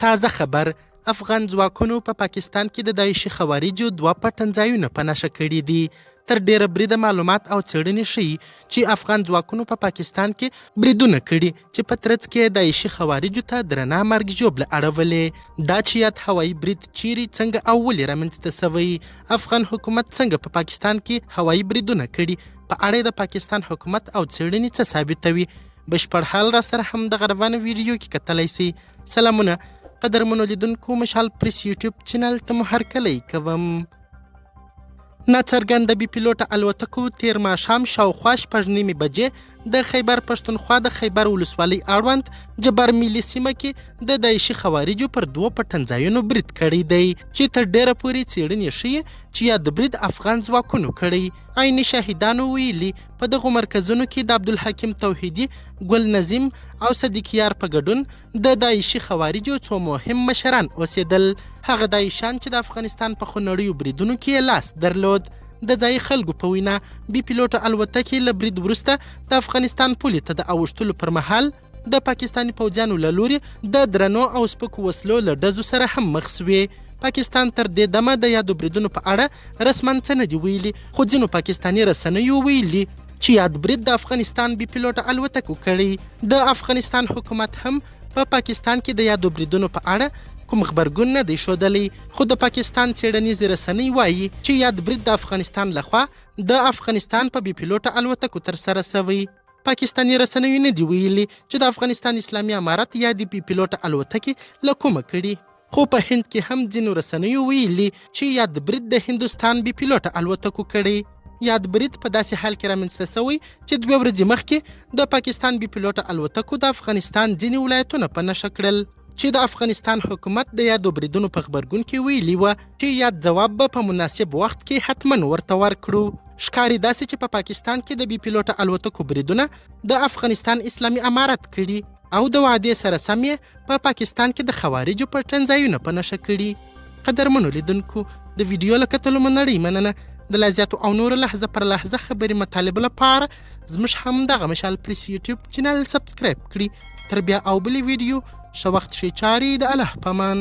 تازه خبر، افغان ځواکونو په پاکستان کې د داعشي خوارجو 2 پټنځایونه په نښه کړي دي. تر ډیره بریده معلومات او څېړنې ښیي چې افغان ځواکونو په پاکستان کې بریدونه کړي چې په ترڅ کې داعشي خوارجو ته درنه مرګ ژوبله اړولې. دا چې یاد هوایي برید چیرې، څنګه او ولې رامنځته سوی، افغان حکومت څنګه په پاکستان کې هوایي بریدونه کړي، په اړه د پاکستان حکومت او څېړنې څه ثابتوي، بشپړ حال را سره هم د غربانو ویډیو کې کتلی سي. سلامونه قدرمنو لیدونکو، مشال پریس یوټیوب چینل ته مو هرکلی کوم. ناڅرګنده بې پیلوټه الوتکو تیر ماښام شاوخوا 6:30 بجې د خیبر پښتونخوا د خیبر ولسوالۍ اړوند جبر ملي سیمه کې د داعشي خوارجو پر 2 پټنځایونو برید کړی دی چې تر ډیره پورې څېړنې ښیي چې یا د برید افغان ځواکونو کړی. عیني شاهدانو ویلي په دغو مرکزونو کې د عبدالحکیم توحیدي، ګل نظیم او صدیق یار په ګډون د داعشي خوارجو 2 مهم مشران اوسېدل. هغه داعشان چې د افغانستان په خونړیو بریدونو کې لاس درلود. د ځایي خلکو په وینا بې پیلوټه الوتکې له برید وروسته د افغانستان پولې ته د اوښتلو پر مهال د پاکستاني پوځیانو له لورې د درنو او سپکو وسلو له ډزو سره هم مخ سوې. پاکستان تر دې دمه د یادو بریدونو په اړه رسما څه نه دي ویلي، خو ځینو پاکستاني رسنیو ویلي چې یاد برید د افغانستان بې پیلوټه الوتکو کړی. د افغانستان حکومت هم په پاکستان کې د یادو بریدونو په اړه کوم خبرګون نه دی ښودلی، خو د پاکستان څېړنیزې رسنۍ وایي چې یاد برید د افغانستان لخوا د افغانستان په بې پیلوټه الوتکو ترسره سوی. پاکستاني رسنیو نه دی ویلي چې د افغانستان اسلامي امارت یا د بې پیلوټه الوتکې له کومه کړي، خو په هند کې هم ځینو رسنیو ویلي چې یاد برید د هندوستان بې پیلوټه الوتکو کړی. یاد برید په داسې حال کې رامنځته سوی چې 2 ورځې مخکې د پاکستان بې پیلوټه الوتکو د افغانستان ځینې ولایتونه په نښه کړل چې د افغانستان حکومت د یادو بریدونو په خبرګون کې ویلي وه چې یاد ځواب به په مناسب وخت کې حتما ورته ورکړو. ښکاري داسې چې په پاکستان کې د بې پیلوټه الوتکو بریدونه د افغانستان اسلامي امارت کړي او د وعدې سره سم یې په پاکستان کې د خوارجو پټنځایونه په نښه کړي. قدرمنو لیدونکو، د ویډیو له کتلو مو نړۍ مننه. د لا زیاتو او نورو لحظه پر لحظه خبرې مطالبو لپاره زموږ همدغه مشال پریس یوټیوب چینل سبسکرایب کړي. تر بیا او بلې ویډیو ښه وخت ښې چارې د الله په امان.